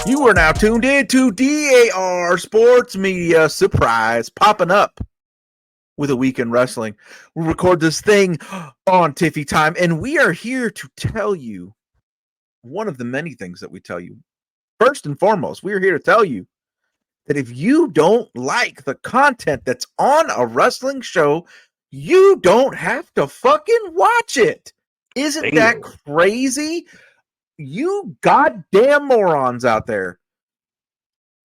You are now tuned in to DAR Sports Media. Surprise, popping up with a week in wrestling. We record this thing on Tiffy time, and we are here to tell you one of the many things that we tell you. First and foremost, we are here to tell you that if you don't like the content that's on a wrestling show, you don't have to fucking watch it. Isn't that crazy? You goddamn morons out there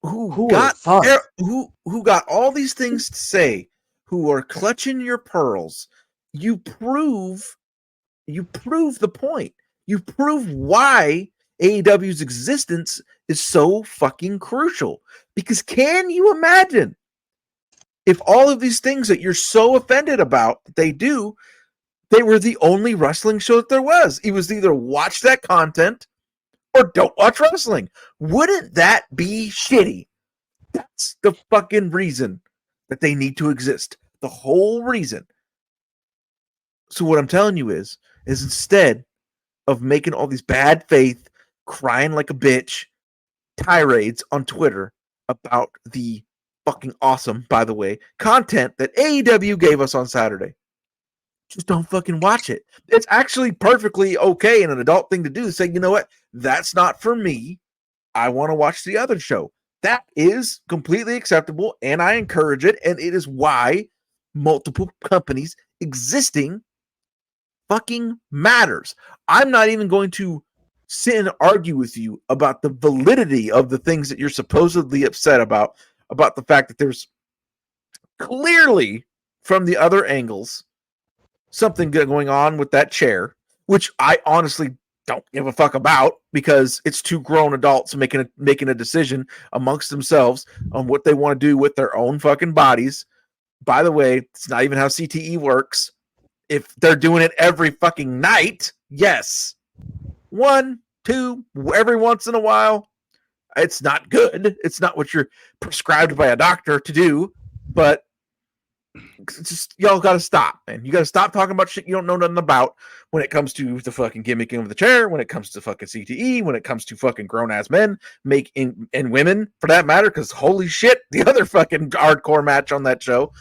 who got all these things to say, who are clutching your pearls. You prove the point. You prove why AEW's existence is so fucking crucial. Because can you imagine if all of these things that you're so offended about that they do, they were the only wrestling show that there was? It was either watch that content or don't watch wrestling. Wouldn't that be shitty? That's the fucking reason that they need to exist. The whole reason. So what I'm telling you is instead of making all these bad faith, crying like a bitch tirades on Twitter about the fucking awesome, by the way, content that AEW gave us on Saturday, just don't fucking watch it. It's actually perfectly okay and an adult thing to do to say, you know what? That's not for me. I want to watch the other show. That is completely acceptable, and I encourage it, and it is why multiple companies existing fucking matters. I'm not even going to sit and argue with you about the validity of the things that you're supposedly upset about the fact that there's clearly, from the other angles, something going on with that chair, which I honestly don't give a fuck about, because it's two grown adults making a decision amongst themselves on what they want to do with their own fucking bodies. By the way, it's not even how CTE works. If they're doing it every fucking night, yes. 1, 2, every once in a while, it's not good. It's not what you're prescribed by a doctor to do, but just y'all got to stop, man. You got to stop talking about shit you don't know nothing about when it comes to the fucking gimmicking of the chair, when it comes to fucking CTE, when it comes to fucking grown-ass men and women, for that matter, because holy shit, the other fucking hardcore match on that show,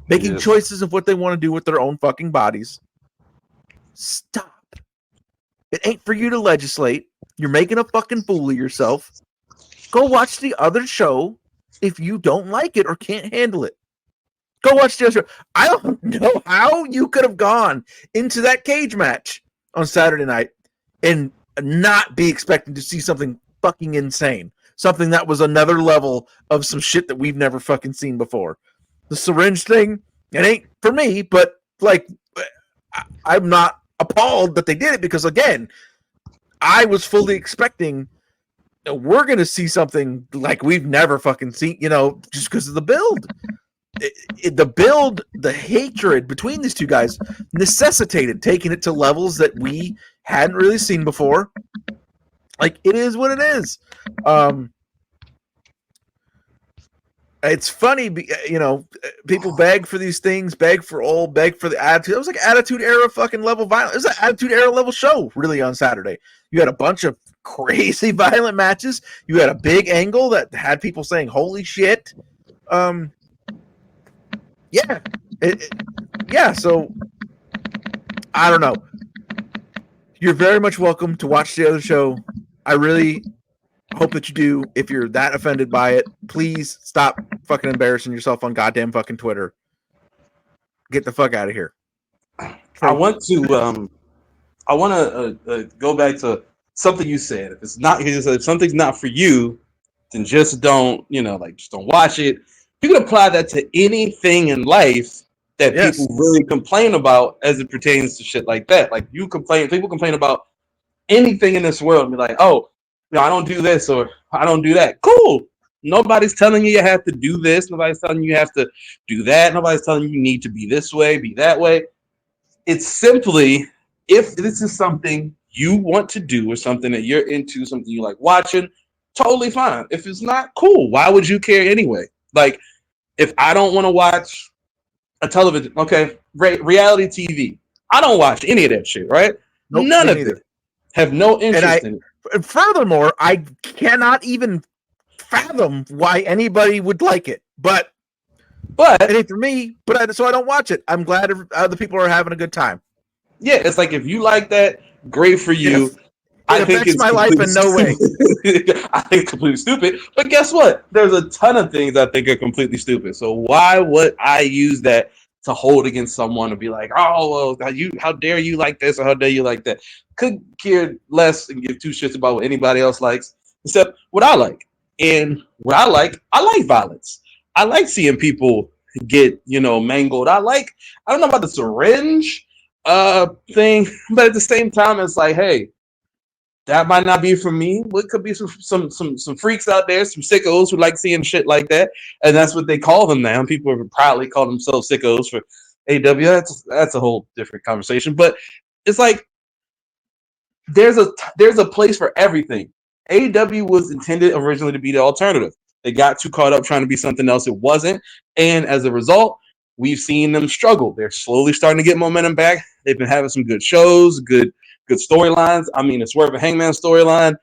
making choices of what they want to do with their own fucking bodies. Stop. It ain't for you to legislate. You're making a fucking fool of yourself. Go watch the other show if you don't like it or can't handle it. Go watch the other show. I don't know how you could have gone into that cage match on Saturday night and not be expecting to see something fucking insane. Something that was another level of some shit that we've never fucking seen before. The syringe thing, it ain't for me, but like, I'm not appalled that they did it, because again, I was fully expecting we're going to see something like we've never fucking seen, just because of the build. The build, the hatred between these two guys necessitated taking it to levels that we hadn't really seen before. Like, it is what it is. It's funny, people beg for these things, beg for the attitude. It was like Attitude Era fucking level violence. It was an Attitude Era level show, really, on Saturday. You had a bunch of crazy violent matches. You had a big angle that had people saying, holy shit. So I don't know. You're very much welcome to watch the other show. I really hope that you do. If you're that offended by it, please stop fucking embarrassing yourself on goddamn fucking Twitter. Get the fuck out of here. I want to go back to something you said. If something's not for you, then just don't, just don't watch it. You can apply that to anything in life that people really complain about as it pertains to shit like that. Like, people complain about anything in this world and be like, oh, I don't do this or I don't do that. Cool. Nobody's telling you have to do this. Nobody's telling you have to do that. Nobody's telling you need to be this way, be that way. It's simply, if this is something you want to do or something that you're into, something you like watching, totally fine. If it's not, cool. Why would you care anyway? Like, if I don't want to watch a television, okay, reality TV, I don't watch any of that shit, right? Nope, none of it. Have no interest in it. And furthermore, I cannot even fathom why anybody would like it, but But it ain't for me. So I don't watch it. I'm glad other people are having a good time. yeah, it's like if you like that, great for you. It affects my life in no way. I think it's completely stupid. But guess what? There's a ton of things I think are completely stupid. So why would I use that to hold against someone and be like, oh, well, how dare you like this or how dare you like that? Could care less and give two shits about what anybody else likes, except what I like. And what I like violence. I like seeing people get, mangled. I don't know about the syringe thing, but at the same time, it's like, hey, that might not be for me. What could be some freaks out there, some sickos who like seeing shit like that, and that's what they call them now. People proudly call themselves sickos for AEW. That's a whole different conversation. But it's like there's a place for everything. AEW was intended originally to be the alternative. They got too caught up trying to be something else it wasn't, and as a result, we've seen them struggle. They're slowly starting to get momentum back. They've been having some good shows, good storylines. I mean, the Swerve and Hangman storyline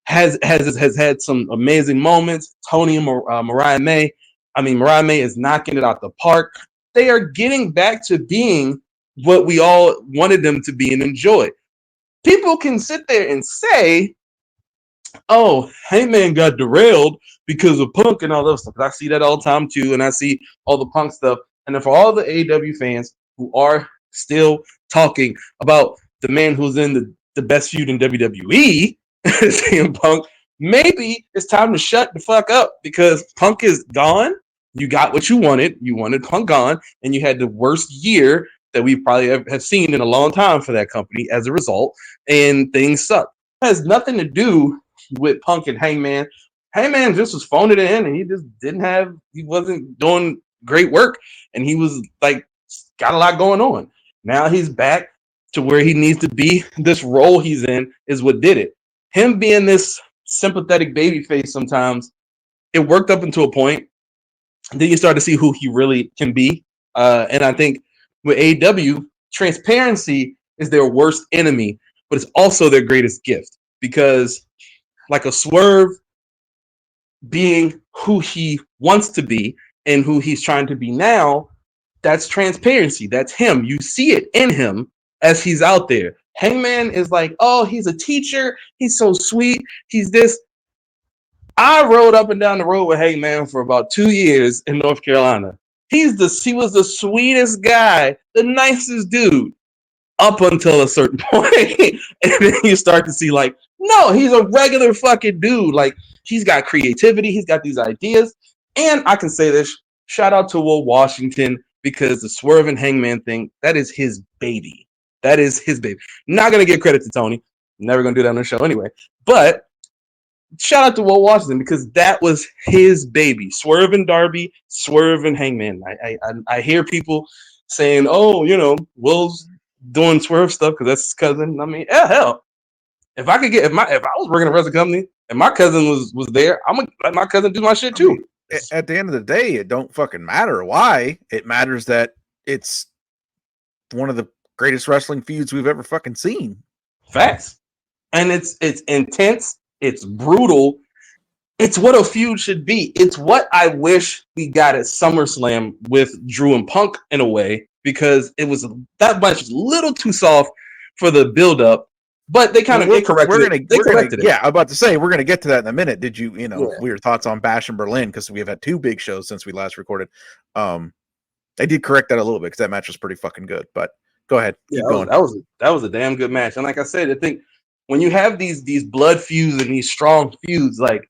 has had some amazing moments. Tony and Mariah May. I mean, Mariah May is knocking it out the park. They are getting back to being what we all wanted them to be and enjoy. People can sit there and say, oh, Hangman got derailed because of Punk and all those stuff. I see that all the time too, and I see all the Punk stuff. And then for all the AEW fans who are still talking about the man who's in the best feud in WWE, CM Punk, maybe it's time to shut the fuck up because Punk is gone. You got what you wanted. You wanted Punk gone, and you had the worst year that we probably have seen in a long time for that company as a result, and things suck. It has nothing to do with Punk and Hangman. Hangman just was phoning it in, and he just he wasn't doing great work, and he was like got a lot going on. Now he's back to where he needs to be. This role he's in is what did it. Him being this sympathetic babyface sometimes, it worked up until a point. Then you start to see who he really can be. And I think with AEW, transparency is their worst enemy, but it's also their greatest gift because like a Swerve being who he wants to be and who he's trying to be now, that's transparency. That's him. You see it in him as he's out there. Hangman is like, oh, he's a teacher. He's so sweet. He's this. I rode up and down the road with Hangman for about 2 years in North Carolina. He was the sweetest guy, the nicest dude, up until a certain point. And then you start to see like, no, he's a regular fucking dude. Like, he's got creativity. He's got these ideas. And I can say this, shout out to Will Washington, because the Swerve and Hangman thing, that is his baby. That is his baby. Not going to give credit to Tony. Never going to do that on the show anyway. But shout out to Will Washington because that was his baby. Swerve and Darby, Swerve and Hangman. I hear people saying, oh, Will's doing Swerve stuff because that's his cousin. I mean, hell, if I was working at a wrestling company and my cousin was there, I'm gonna let my cousin do my shit too. I mean, at the end of the day, it don't fucking matter why. It matters that it's one of the greatest wrestling feuds we've ever fucking seen. Facts. And it's intense. It's brutal. It's what a feud should be. It's what I wish we got at SummerSlam with Drew and Punk in a way, because it was that much a little too soft for the build-up. But they kind of corrected it. Yeah, I'm about to say we're gonna get to that in a minute. Did you, weird thoughts on Bash in Berlin because we have had 2 big shows since we last recorded. They did correct that a little bit because that match was pretty fucking good. But go ahead. Yeah, that was a damn good match. And like I said, I think when you have these blood feuds and these strong feuds, like,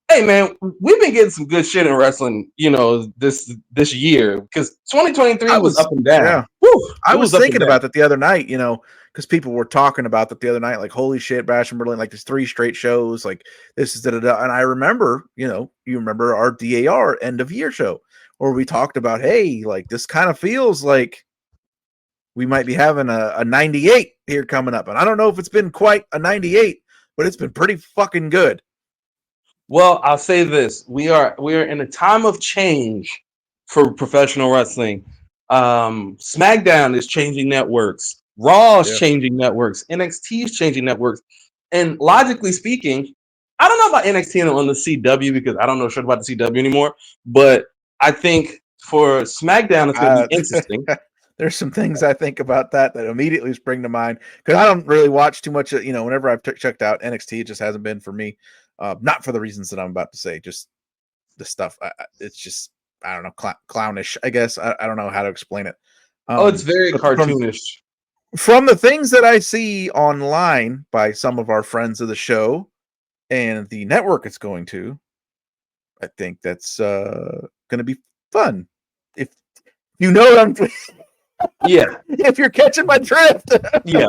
hey man, we've been getting some good shit in wrestling, this year because 2023 was up and down. Yeah. Woo, I was thinking about that the other night, because people were talking about that the other night, like, holy shit, Bash in Berlin, like there's 3 straight shows, like this is da-da-da. And I remember, you remember our DAR end of year show where we talked about, hey, like this kind of feels like we might be having a 98 here coming up. And I don't know if it's been quite a 98, but it's been pretty fucking good. Well, I'll say this. We are in a time of change for professional wrestling. SmackDown is changing networks. Raw is changing networks. NXT is changing networks. And logically speaking, I don't know about NXT on the CW because I don't know shit about the CW anymore. But I think for SmackDown, it's going to be interesting. There's some things I think about that immediately spring to mind because I don't really watch too much. Whenever I've checked out NXT, it just hasn't been for me. Not for the reasons that I'm about to say, just the stuff. It's just, I don't know, clownish, I guess. I don't know how to explain it. It's very cartoonish. From the things that I see online by some of our friends of the show and the network it's going to, I think that's going to be fun. If you know what I'm yeah. If you're catching my drift. Yeah.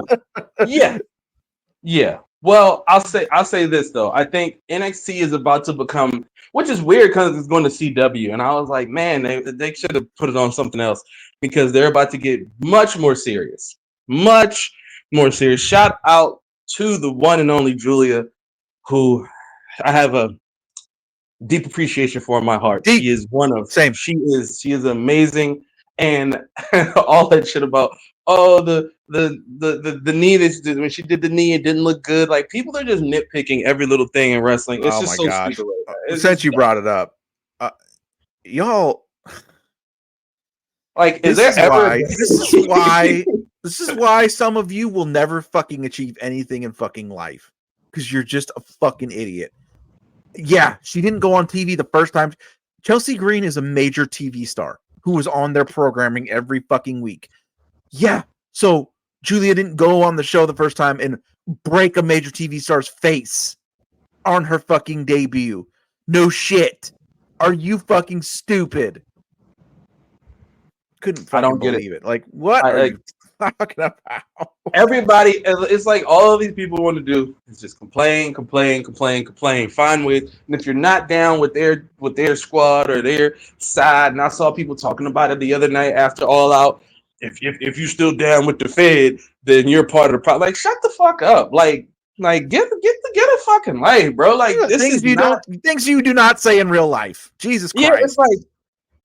Well, I'll say this though. I think NXT is about to become, which is weird because it's going to CW, and I was like, man, they should have put it on something else because they're about to get much more serious. Much more serious. Shout out to the one and only Julia, who I have a deep appreciation for in my heart. She is she is amazing, and all that shit about the knee that when she did the knee, it didn't look good. Like, people are just nitpicking every little thing in wrestling. It's just so stupid. Since you brought it up, y'all, like, this is why some of you will never fucking achieve anything in fucking life, because you're just a fucking idiot. Yeah, she didn't go on TV the first time. Chelsea Green is a major TV star who was on their programming every fucking week. Yeah, so Julia didn't go on the show the first time and break a major TV star's face on her fucking debut. No shit. Are you fucking stupid? Couldn't fucking believe it. Like, what are you talking about? Everybody, it's like all of these people want to do is just complain. Find ways. And if you're not down with their squad or their side, and I saw people talking about it the other night after All Out. If you're still down with the Fed, then you're part of the problem. Like, shut the fuck up. Like get a fucking life, bro. Like, this things things you do not say in real life. Jesus Christ. Yeah,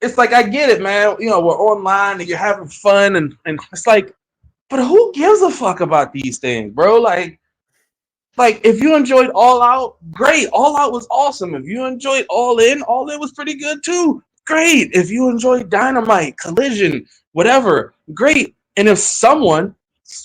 it's like I get it, man. We're online and you're having fun, and it's like, but who gives a fuck about these things, bro? Like if you enjoyed All Out, great. All Out was awesome. If you enjoyed All In was pretty good too. Great. If you enjoyed Dynamite, Collision, whatever, great. And if someone,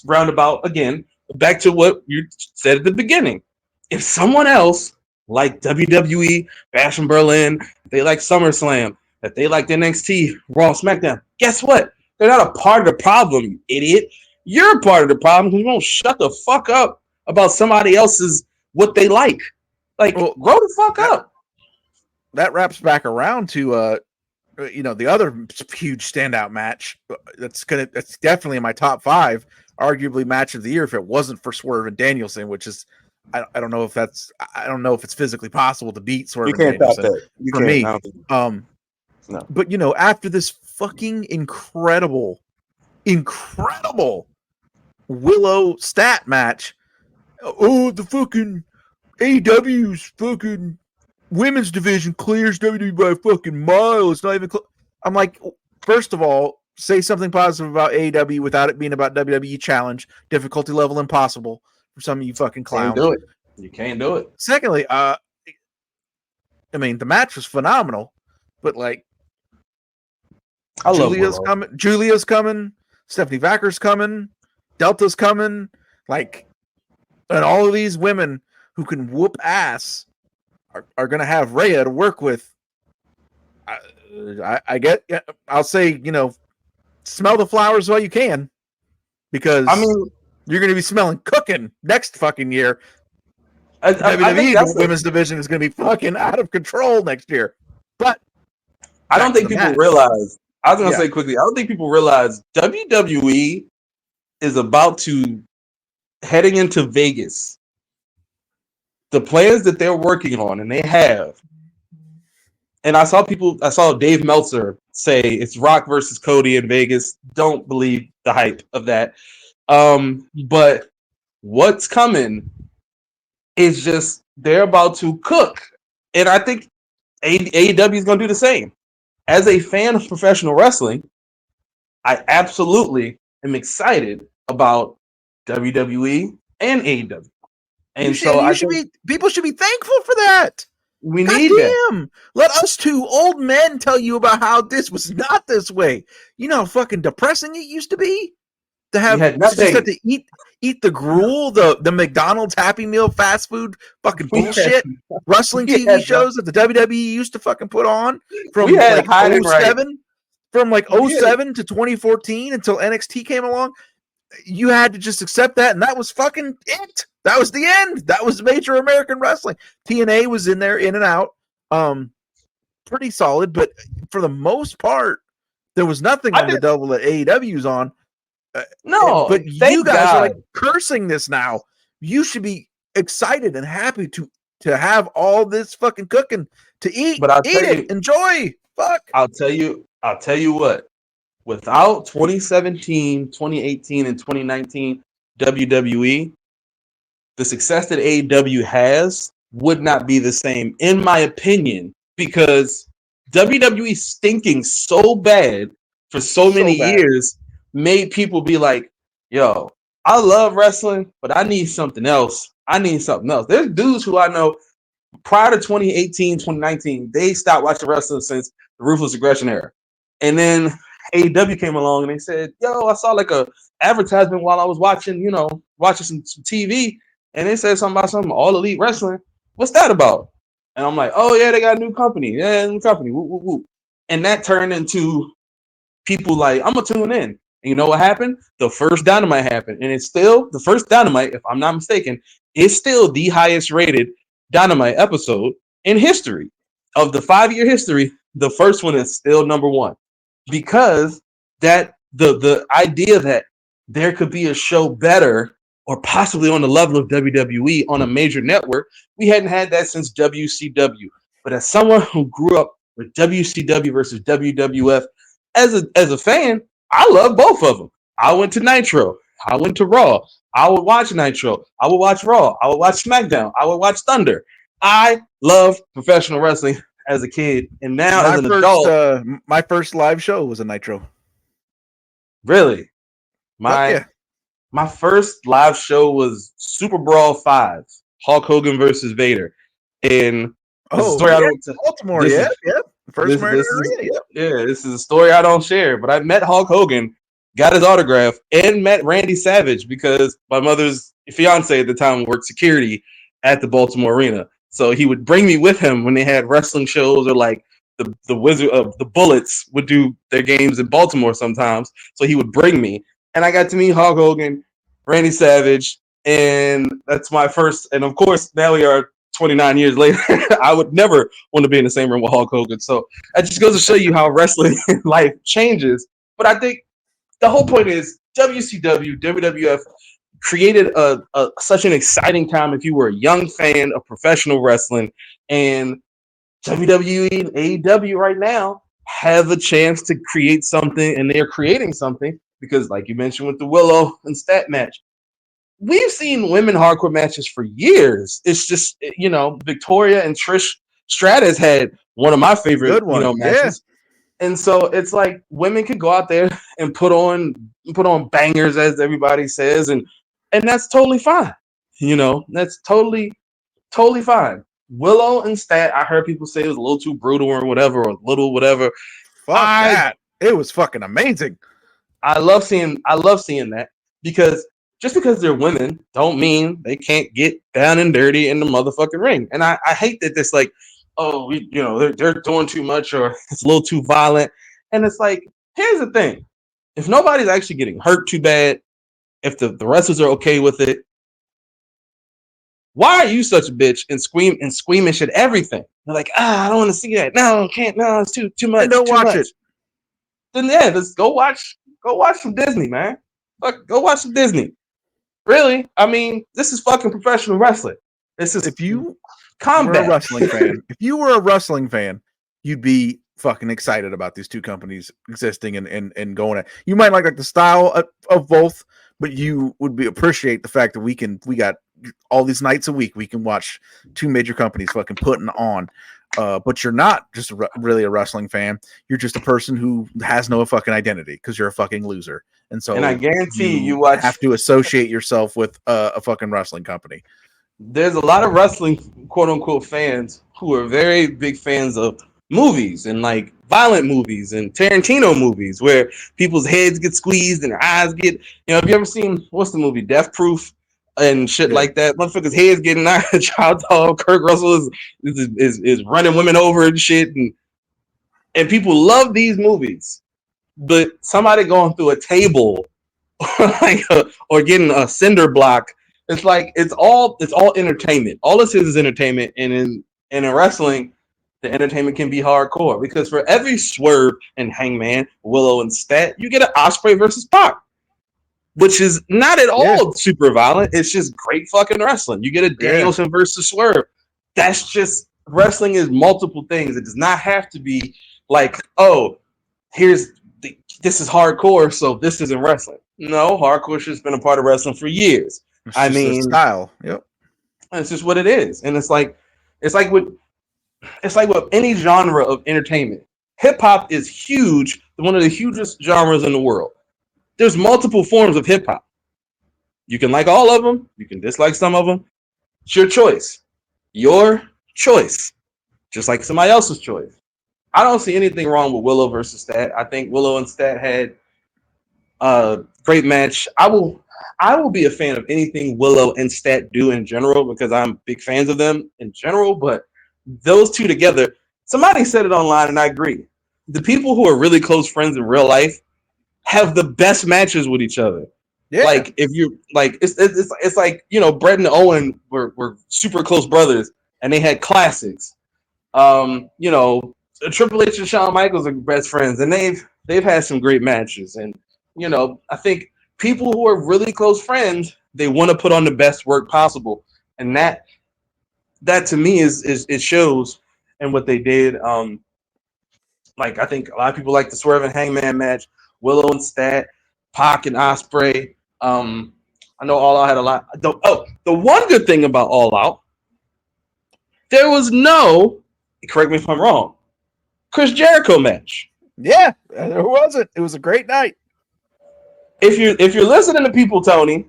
roundabout again, back to what you said at the beginning, if someone else like WWE, Bash in Berlin, they like SummerSlam, that they like NXT, Raw, SmackDown, guess what? They're not a part of the problem, you idiot. You're a part of the problem because you won't shut the fuck up about somebody else's what they like. Like, grow the fuck up. That wraps back around to the other huge standout match. That's definitely in my top 5, arguably match of the year if it wasn't for Swerve and Danielson, which is I don't know if it's physically possible to beat Swerve and Danielson for me. No. But after this fucking incredible Willow stat match, the fucking AEW's fucking women's division clears WWE by a fucking mile. It's not even close. I'm like, first of all, say something positive about AEW without it being about WWE Challenge. Difficulty level impossible for some of you fucking clowns. You can't do it. Secondly, I mean, the match was phenomenal, but like, Julia's coming, Stephanie Vacker's coming, Delta's coming, like, and all of these women who can whoop ass are going to have Rhea to work with. I get, I'll say, smell the flowers while you can, because you're going to be smelling cooking next fucking year. WWE women's division is going to be fucking out of control next year. But I don't think people realize. I was going to say quickly, I don't think people realize WWE is about to heading into Vegas. The plans that they're working on, and they have, and I saw Dave Meltzer say it's Rock versus Cody in Vegas. Don't believe the hype of that. But what's coming is just they're about to cook, and I think AEW is going to do the same. As a fan of professional wrestling, I absolutely am excited about WWE and AEW. And so people should be thankful for that. We need that. Let us two old men tell you about how this was not this way. You know how fucking depressing it used to be to have to eat the gruel, the McDonald's Happy Meal fast food fucking bullshit wrestling TV shows that the WWE used to fucking put on from like 07 to 2014 until NXT came along. You had to just accept that, and that was fucking it. That was the end. That was major American wrestling. TNA was in there, in and out, pretty solid, but for the most part, there was nothing on the double that AEW's on. No, but you guys are like cursing this now. You should be excited and happy to have all this fucking cooking to eat. But enjoy. Fuck. I'll tell you what. Without 2017, 2018, and 2019 WWE, the success that AEW has would not be the same, in my opinion, because WWE stinking so bad for so many years made people be like, yo, I love wrestling, but I need something else. There's dudes who I know prior to 2018, 2019, they stopped watching wrestling since the Ruthless Aggression era. And then AEW came along and they said, yo, I saw like a advertisement while I was watching some TV, and they said something about some All Elite Wrestling. What's that about? And I'm like, oh yeah, they got a new company. Yeah, new company. Woo, woo, woo. And that turned into people like, I'm gonna tune in. And you know what happened? The first Dynamite happened, and it's still the first Dynamite, if I'm not mistaken, is still the highest rated Dynamite episode in history. Of the 5-year history, the first one is still number one. Because that the idea that there could be a show better or possibly on the level of WWE on a major network, we hadn't had that since WCW. But as someone who grew up with WCW versus WWF, as a fan, I love both of them. I went to Nitro. I went to Raw. I would watch Nitro. I would watch Raw. I would watch SmackDown. I would watch Thunder. I love professional wrestling as a kid, and now as an adult. My first live show was a Nitro. Really? My first live show was Super Brawl 5, Hulk Hogan versus Vader. And Baltimore, First Arena, this is a story I don't share, but I met Hulk Hogan, got his autograph, and met Randy Savage because my mother's fiance at the time worked security at the Baltimore Arena. So he would bring me with him when they had wrestling shows, or like the Wizard of the Bullets would do their games in Baltimore sometimes. So he would bring me, and I got to meet Hulk Hogan, Randy Savage, and that's my first. And of course, now we are 29 years later. I would never want to be in the same room with Hulk Hogan. So that just goes to show you how wrestling life changes. But I think the whole point is WCW, WWF created such an exciting time if you were a young fan of professional wrestling, and WWE and AEW right now have a chance to create something, and they're creating something because, like you mentioned with the Willow and Stat match, we've seen women hardcore matches for years. It's just, Victoria and Trish Stratus had one of my favorite matches. Yeah. And so it's like women can go out there and put on bangers, as everybody says, and that's totally fine. That's totally fine. Willow and Stat, I heard people say it was a little too brutal or whatever, or little whatever. Fuck that. It was fucking amazing. I love seeing that, because just because they're women don't mean they can't get down and dirty in the motherfucking ring. And I hate that it's like, oh, they're doing too much, or it's a little too violent. And it's like, here's the thing. If nobody's actually getting hurt too bad, if the wrestlers are okay with it, why are you such a bitch and squeamish at everything? They're like, I don't want to see that. No, I can't. No, it's too much. And don't watch it. Then let's go watch some Disney, man. Go watch some Disney. Really? I mean, this is fucking professional wrestling. This is combat. Were a wrestling fan. If you were a wrestling fan, you'd be fucking excited about these two companies existing and going at. You might like the style of both, but you would appreciate the fact that we got all these nights a week we can watch two major companies fucking putting on. But you're not just really a wrestling fan. You're just a person who has no fucking identity because you're a fucking loser. And I guarantee you have to associate yourself with a fucking wrestling company. there's a lot of wrestling quote unquote fans who are very big fans of movies and like violent movies and Tarantino movies where people's heads get squeezed and their eyes get, have you ever seen what's the movie Death Proof and shit Yeah. like that? Motherfuckers' heads getting knocked. Child dog Kurt Russell is running women over and shit, and people love these movies, but somebody going through a table or getting a cinder block. It's like it's all entertainment. All this is entertainment, and in wrestling, the entertainment can be hardcore because for every swerve and Hangman, Willow, and Stat, you get an Osprey versus Pac, which is not at all super violent. It's just great fucking wrestling. You get a Danielson versus Swerve. That's just wrestling is multiple things. It does not have to be like, oh, this is hardcore, so this isn't wrestling. No, hardcore has been a part of wrestling for years. It's just a style. Yep. It's just what it is, and it's like with any genre of entertainment. Hip hop is huge, one of the hugest genres in the world. There's multiple forms of hip hop. You can like all of them. You can dislike some of them. It's your choice. Your choice. Just like somebody else's choice. I don't see anything wrong with Willow versus Stat. I think Willow and Stat had a great match. I will be a fan of anything Willow and Stat do in general because I'm big fans of them in general. But those two together, somebody said it online, and I agree. The people who are really close friends in real life have the best matches with each other. Yeah. Like if you like, it's like Brett and Owen were super close brothers, and they had classics. Triple H and Shawn Michaels are best friends, and they've had some great matches. And I think people who are really close friends, they want to put on the best work possible, and that to me is it shows in what they did. Like I think a lot of people like the Swerve and Hangman match, Willow and Stat, Pac and Osprey. I know All Out had a lot. The one good thing about All Out, there was no, correct me if I'm wrong, Chris Jericho match. Yeah, there wasn't. It was a great night. If you're listening to people, Tony,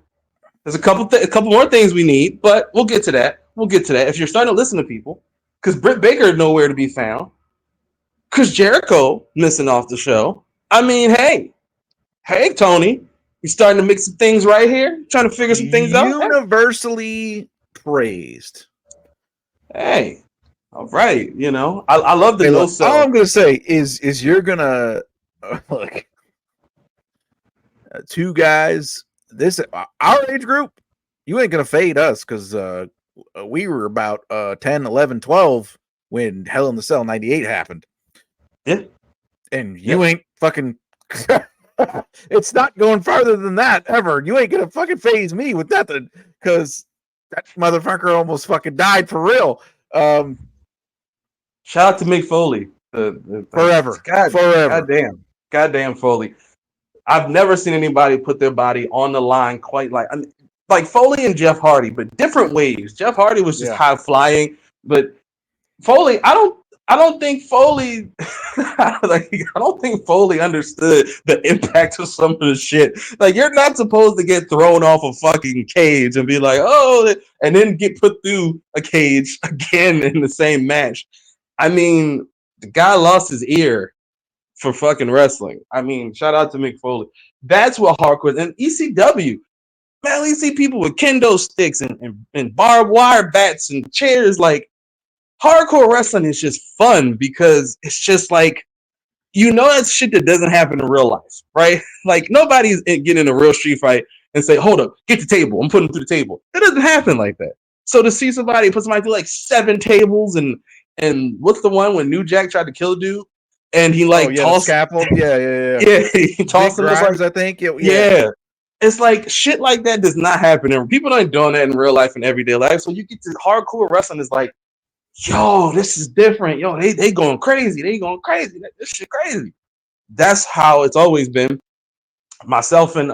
there's a couple more things we need, but we'll get to that. If you're starting to listen to people, because Britt Baker is nowhere to be found, Chris Jericho missing off the show. I mean, hey, Tony, you starting to mix some things right here, trying to figure some things out. Universally praised. Hey, all right, I love the no-sell. All I'm gonna say is you're gonna look. Two guys, our age group, you ain't gonna fade us because we were about 10, 11, 12 when Hell in the Cell 98 happened. Yeah. And you ain't fucking it's not going farther than that ever. You ain't gonna fucking phase me with nothing because that motherfucker almost fucking died for real. Shout out to Mick Foley. Forever. Goddamn Foley. I've never seen anybody put their body on the line quite like Foley and Jeff Hardy, but different ways. Jeff Hardy was just high flying, but Foley, I don't think Foley I don't think Foley understood the impact of some of the shit. Like you're not supposed to get thrown off a fucking cage and be like, oh, and then get put through a cage again in the same match. I mean, the guy lost his ear for fucking wrestling. I mean, shout out to Mick Foley. That's what hardcore is. And ECW, man, we see people with kendo sticks and barbed wire bats and chairs. Like, hardcore wrestling is just fun because it's just like, that's shit that doesn't happen in real life, right? Like, nobody's getting in a real street fight and say, hold up, get the table. I'm putting them through the table. It doesn't happen like that. So to see somebody put somebody through like 7 tables and what's the one when New Jack tried to kill a dude? And he tossed scaffold. Yeah. Yeah, he tossed him. Grimes, I think. Yeah. It's like shit like that does not happen. And people aren't doing that in real life and everyday life. So you get to hardcore wrestling is like, yo, this is different. Yo, they going crazy. This shit crazy. That's how it's always been. Myself and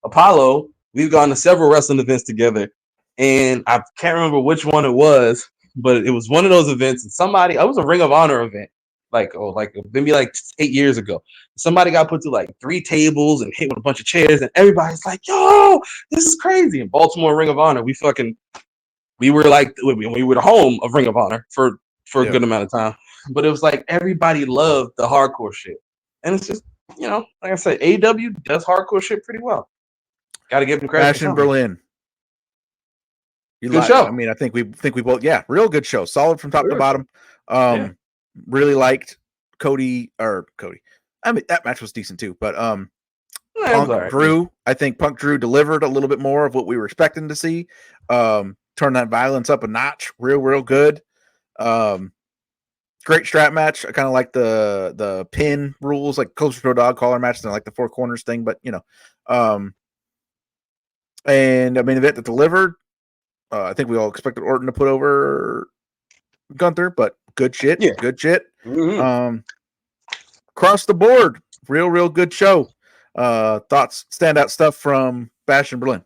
Apollo, we've gone to several wrestling events together. And I can't remember which one it was, but it was one of those events. And it was a Ring of Honor event. Maybe 8 years ago. Somebody got put through like 3 tables and hit with a bunch of chairs, and everybody's like, yo, this is crazy. In Baltimore Ring of Honor, we fucking we were like we were the home of Ring of Honor for a Yeah. good amount of time. But it was like everybody loved the hardcore shit. And it's just, like I said, AEW does hardcore shit pretty well. Got to give them credit. Bastion Berlin. Good show. I mean, I think we both, real good show. Solid from top to bottom. Really liked Cody. I mean, that match was decent too, but Punk Drew. I think Punk Drew delivered a little bit more of what we were expecting to see. Turn that violence up a notch. Real good. Great strap match. I kind of like the pin rules, like closer to a dog collar match than like the four corners thing, but and I mean, event that delivered. I think we all expected Orton to put over Gunther, but good shit. Yeah. Good shit. Mm-hmm. Across the board, real good show. Thoughts, standout stuff from Bastion Berlin.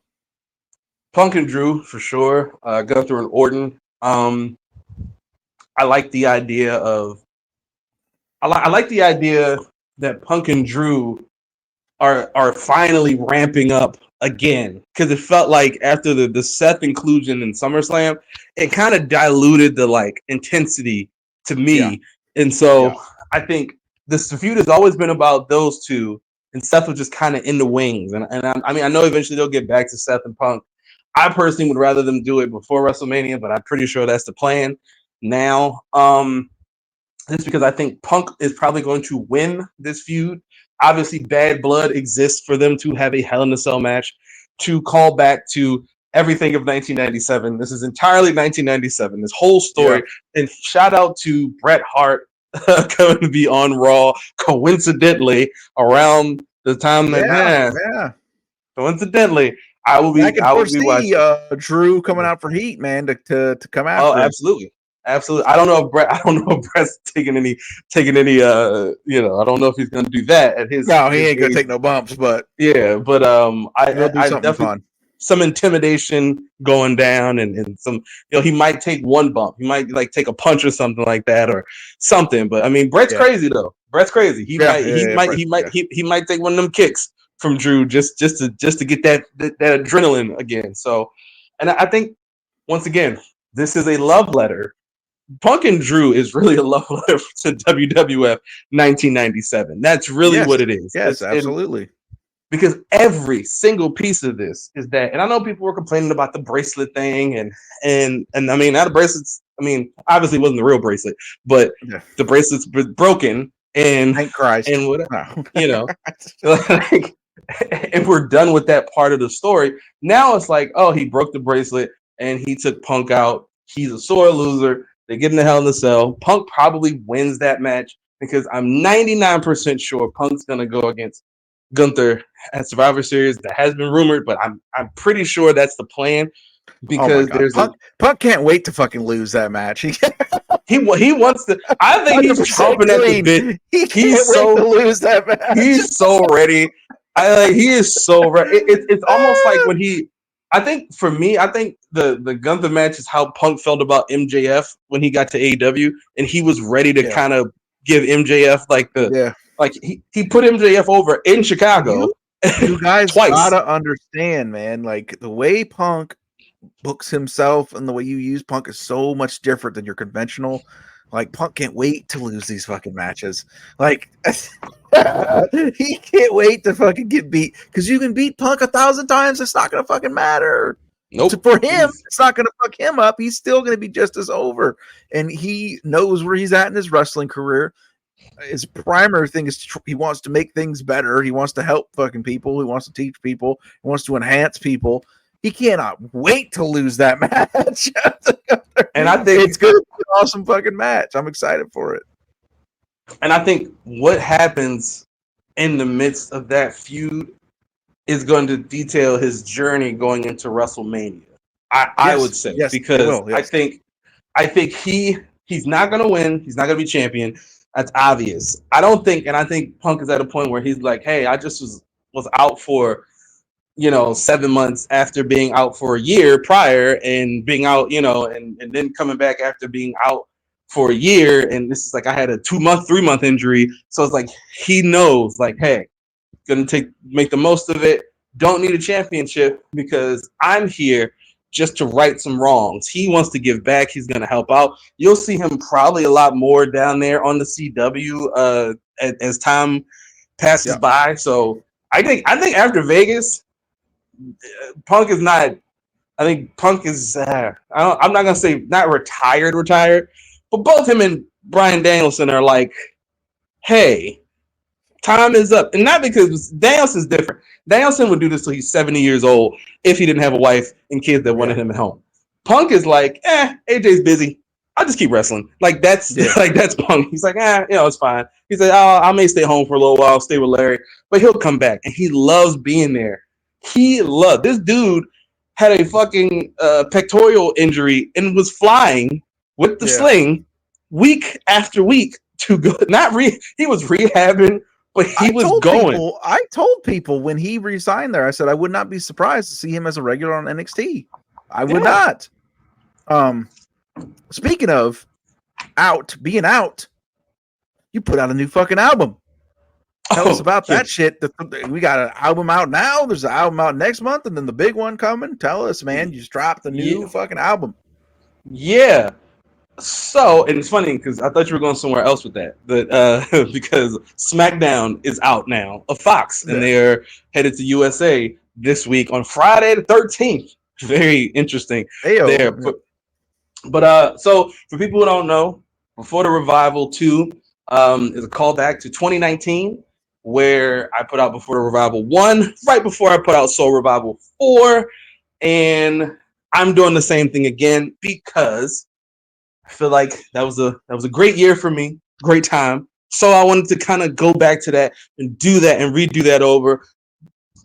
Punk and Drew for sure. Gunther and Orton. I like the idea of. I like the idea that Punk and Drew are finally ramping up again, because it felt like after the Seth inclusion in SummerSlam, it kind of diluted the like intensity to me, and so I think this feud has always been about those two, and Seth was just kind of in the wings, and I mean I know eventually they'll get back to Seth and Punk. I personally would rather them do it before WrestleMania, but I'm pretty sure that's the plan now. Just because I think Punk is probably going to win this feud. Obviously, bad blood exists for them to have a Hell in a Cell match to call back to everything of 1997. This is entirely 1997, this whole story. Yeah. And shout out to Bret Hart going to be on Raw, coincidentally, around the time that, coincidentally, I will be watching. Drew coming out for heat, man, to come out. Oh, absolutely. Absolutely. I don't know if Brett's taking any I don't know if he's gonna do that at his. No, he ain't gonna take no bumps, but I definitely fun. Some intimidation going down and some, he might take one bump. He might like take a punch or something like that or something. But I mean, Brett's crazy though. Brett's crazy. He might take one of them kicks from Drew just to get that adrenaline again. So, and I think once again, this is a love letter. Punk and Drew is really a love letter to WWF 1997. That's really what it is. Yes, absolutely. Because every single piece of this is that, and I know people were complaining about the bracelet thing, and I mean, now the bracelets, I mean, obviously it wasn't the real bracelet, but the bracelets were broken, and thank Christ, and what like, and we're done with that part of the story. Now it's like, oh, he broke the bracelet and he took Punk out. He's a sore loser. They get in the Hell in a Cell. Punk probably wins that match because I'm 99% sure Punk's gonna go against Gunther at Survivor Series. That has been rumored, but I'm pretty sure that's the plan because there's Punk can't wait to fucking lose that match. He wants to. I think he's chomping at the bit. He's so wait to lose that match. He's so ready. He is so ready. It's almost like when he. I think for me, the Gunther match is how Punk felt about MJF when he got to AEW, and he was ready to kind of give MJF like he put MJF over in Chicago. You guys twice. Gotta understand, man. Like the way Punk books himself and the way you use Punk is so much different than your conventional. Like Punk can't wait to lose these fucking matches. Like he can't wait to fucking get beat because you can beat Punk 1,000 times. It's not gonna fucking matter. Nope. So for him, it's not gonna fuck him up. He's still gonna be just as over, and he knows where he's at in his wrestling career. His primary thing is he wants to make things better. He wants to help fucking people. He wants to teach people. He wants to enhance people. He cannot wait to lose that match. And I think it's going to be an awesome fucking match. I'm excited for it. And I think what happens in the midst of that feud is going to detail his journey going into WrestleMania. I would say because I think he's not going to win. He's not going to be champion. That's obvious. I think Punk is at a point where he's like, hey, I just was out for 7 months after being out for a year prior and being out, and then coming back after being out for a year. And this is like, I had a 3-month injury. So it's like, he knows like, hey, gonna make the most of it. Don't need a championship because I'm here just to right some wrongs. He wants to give back. He's going to help out. You'll see him probably a lot more down there on the CW as time passes by. So I think after Vegas, Punk is not. I think Punk is. I'm not gonna say not retired, but both him and Bryan Danielson are like, hey, time is up, and not because Danielson's different. Danielson would do this till he's 70 years old if he didn't have a wife and kids that wanted him at home. Punk is like, AJ's busy. I'll just keep wrestling. Like that's Punk. He's like, it's fine. He said, I may stay home for a little while, stay with Larry, but he'll come back, and he loves being there. This dude had a fucking pectoral injury and was flying with the sling week after week to go. He was rehabbing, but he was going. I told people when he resigned there, I said I would not be surprised to see him as a regular on NXT. I would not. Speaking of being out, you put out a new fucking album. Tell us about that shit. We got an album out now. There's an album out next month, and then the big one coming. Tell us, man. You just dropped the new fucking album. Yeah. So, and it's funny because I thought you were going somewhere else with that, but because SmackDown is out now of Fox, and they are headed to USA this week on Friday the 13th. Very interesting. There, but so for people who don't know, Before the Revival 2 is a callback to 2019. Where I put out Before the Revival 1, right before I put out Soul Revival 4, and I'm doing the same thing again because I feel like that was a great year for me, great time. So I wanted to kind of go back to that and do that and redo that over,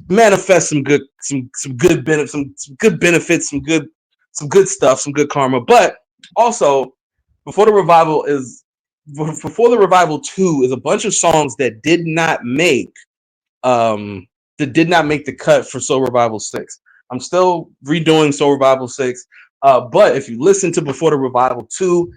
manifest some good benefits, some good stuff, some good karma. But also, Before the Revival 2 is a bunch of songs that did not make the cut for Soul Revival 6. I'm still redoing Soul Revival 6, but if you listen to Before the Revival 2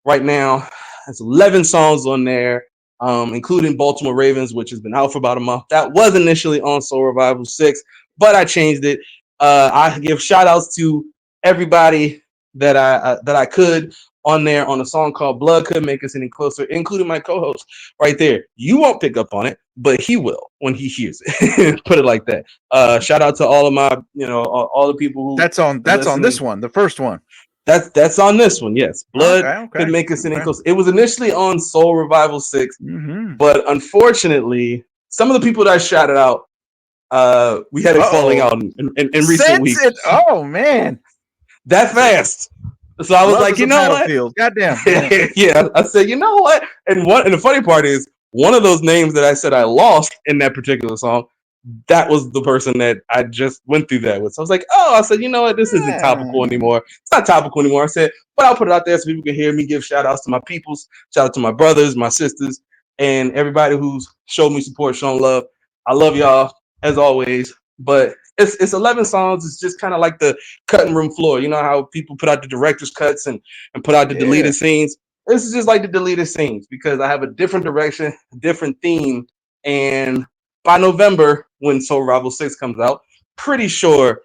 right now, there's 11 songs on there, including Baltimore Ravens, which has been out for about a month. That was initially on Soul Revival 6, but I changed it. I give shout outs to everybody that I could on there on a song called Blood Could Make Us Any Closer, including my co-host right there. You won't pick up on it, but he will when he hears it. Put it like that. Shout out to all of my, all the people who that's on this one, the first one. That's on this one, yes. Blood Could Make Us Any Closer. It was initially on Soul Revival 6, but unfortunately, some of the people that I shouted out, we had a falling out in recent weeks. Oh man, that fast. So I was like, you know what? Goddamn. Yeah, I said, you know what? And the funny part is, one of those names that I said I lost in that particular song, that was the person that I just went through that with. So I was like, I said, you know what? This isn't topical anymore. It's not topical anymore. I said, but I'll put it out there so people can hear me give shout outs to my peoples, shout out to my brothers, my sisters, and everybody who's showed me support, shown love. I love y'all as always, but it's 11 songs. It's just kind of like the cutting room floor. You know how people put out the director's cuts and put out the deleted scenes? This is just like the deleted scenes because I have a different direction, a different theme. And by November, when Soul Revival 6 comes out, pretty sure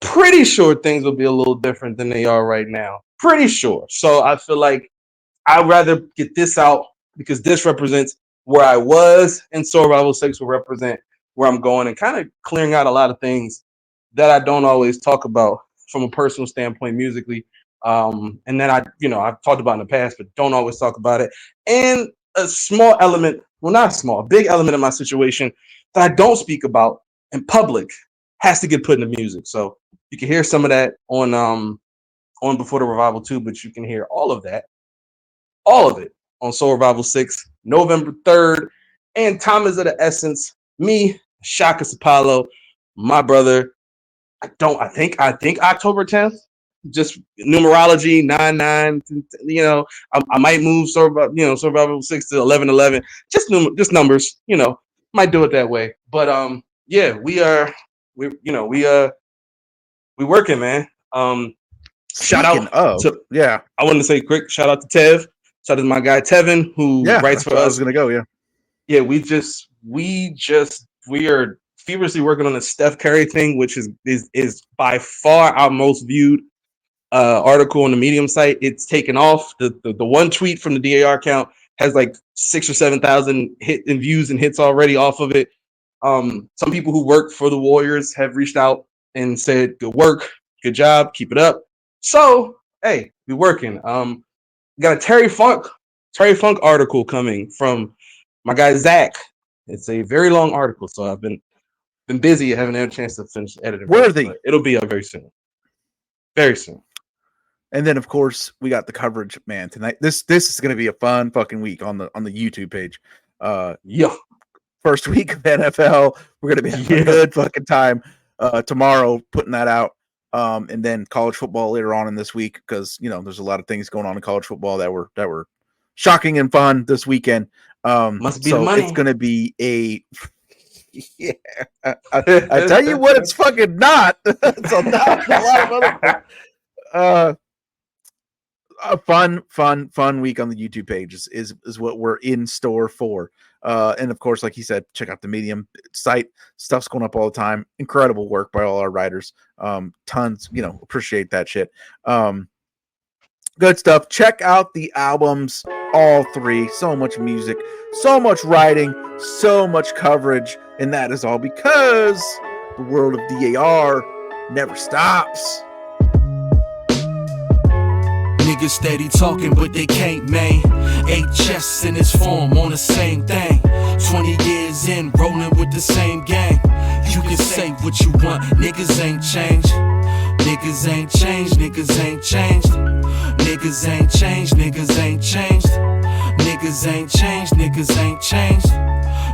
things will be a little different than they are right now. Pretty sure. So I feel like I'd rather get this out because this represents where I was, and Soul Revival 6 will represent where I'm going, and kind of clearing out a lot of things that I don't always talk about from a personal standpoint musically. And then I've talked about in the past, but don't always talk about it. And a small element, well, not small, a big element of my situation that I don't speak about in public has to get put in the music. So you can hear some of that on Before the Revival 2, but you can hear all of it on Soul Revival 6, November 3rd. And time is of the essence. Me, Shaka Sapalo, my brother. I think October 10th. Just numerology 99. I might move Soul Revival 6 to 11/11. Just numbers. Might do it that way. But we working, man. Shout out to I wanted to say quick shout out to Tev. Shout out to my guy Tevin who writes for us. I was gonna go. Yeah, we are feverishly working on the Steph Curry thing, which is by far our most viewed article on the Medium site. It's taken off. The one tweet from the DAR account has like 6,000 or 7,000 views and hits already off of it. Some people who work for the Warriors have reached out and said, "Good work, good job, keep it up." So, hey, we're working. Got a Terry Funk article coming from my guy Zach. It's a very long article, so I've been busy. I haven't had a chance to finish editing. Worthy. It'll be up very soon. Very soon. And then, of course, we got the coverage, man. Tonight, this is going to be a fun fucking week on the YouTube page. Yeah. First week of NFL, we're going to be having a good fucking time tomorrow putting that out. And then college football later on in this week, because there's a lot of things going on in college football that were shocking and fun this weekend. Must be the money. It's going to be a I tell you what, it's fucking not. So not a lot of other a fun week on the YouTube page is what we're in store for. And of course, like he said, check out the Medium site. Stuff's going up all the time. Incredible work by all our writers. Tons, appreciate that shit. Good stuff. Check out the albums, all three. So much music, so much writing, so much coverage. And that is all because the world of DAR never stops. Niggas steady talking, but they can't, man. 8 chests in this form on the same thing. 20 years in, rolling with the same gang. You can say what you want, niggas ain't changed. Niggas ain't changed, niggas ain't changed. Niggas ain't changed, niggas ain't changed. Niggas ain't changed, niggas ain't changed.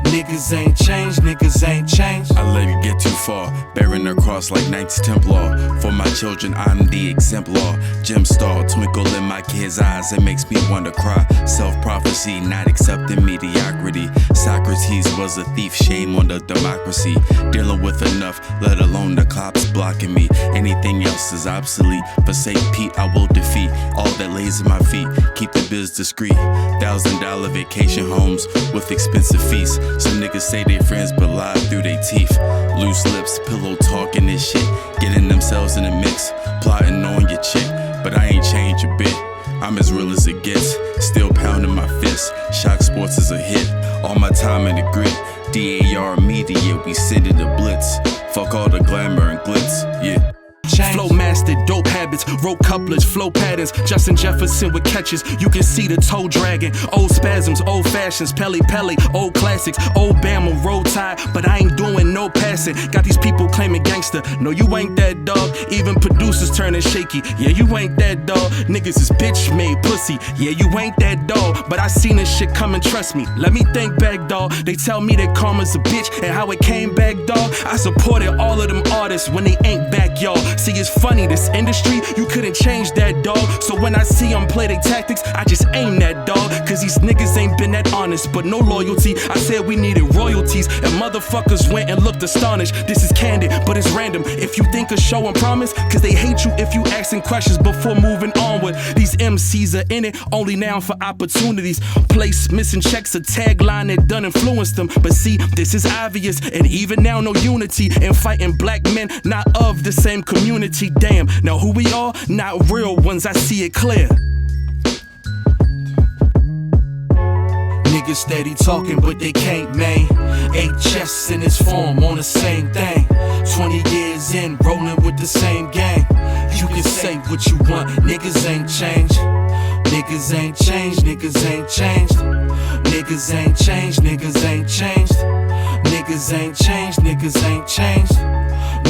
Niggas ain't changed, niggas ain't changed. I let it get too far, bearing the cross like Knights Templar. For my children, I'm the exemplar. Gem star, twinkle in my kids' eyes, it makes me want to cry. Self-prophecy, not accepting mediocrity. Socrates was a thief, shame on the democracy. Dealing with enough, let alone the cops blocking me. Anything else is obsolete. For St. Pete, I will defeat all that lays at my feet. Keep the biz discreet. $1,000 vacation homes with expensive feasts. Some niggas say they friends but lie through their teeth. Loose lips, pillow talking this shit. Getting themselves in the mix, plotting on your chick. But I ain't changed a bit. I'm as real as it gets. Still pounding my fist. Shock Sports is a hit. All my time in the grit. DAR Media, we send it a blitz. Fuck all the glamour and glitz, yeah. Flow master, dope habits, wrote couplets, flow patterns. Justin Jefferson with catches, you can see the toe dragging. Old spasms, old fashions, Pelly, old classics, old Bama, roll tide, but I ain't doing no passing. Got these people claiming gangster, no you ain't that dog. Even producers turning shaky, yeah you ain't that dog. Niggas is bitch made pussy, yeah you ain't that dog. But I seen this shit coming, trust me, let me think back dog. They tell me that karma's a bitch and how it came back dog. I supported all of them artists when they ain't back y'all. See, it's funny, this industry, you couldn't change that dog. So when I see them play their tactics, I just aim that dog. Cause these niggas ain't been that honest, but no loyalty. I said we needed royalties, and motherfuckers went and looked astonished. This is candid, but it's random. If you think of show and promise, cause they hate you if you asking questions before moving onward. These MCs are in it only now for opportunities. Place missing checks, a tagline that done influenced them. But see, this is obvious, and even now no unity in fighting black men not of the same community. Damn, now who we are? Not real ones, I see it clear. Niggas steady talking, but they can't, man. 8 chests in this form on the same thing. 20 years in, rolling with the same gang. You can say what you want, niggas ain't changed. Niggas ain't changed, niggas ain't changed. Niggas ain't changed, niggas ain't changed. Niggas ain't changed, niggas ain't changed.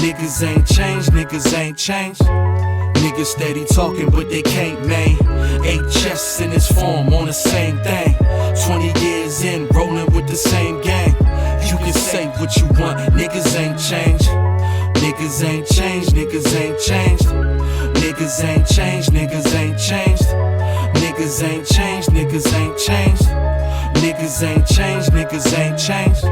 Niggas ain't changed, niggas ain't changed. Niggas steady talking, but they can't, man. 8 chests in this form on the same thing. 20 years in, rolling with the same gang. You can say what you want, niggas ain't changed. Niggas ain't changed, niggas ain't changed. Niggas ain't changed, niggas ain't changed. Niggas ain't changed, niggas ain't changed. Niggas ain't changed, niggas ain't changed.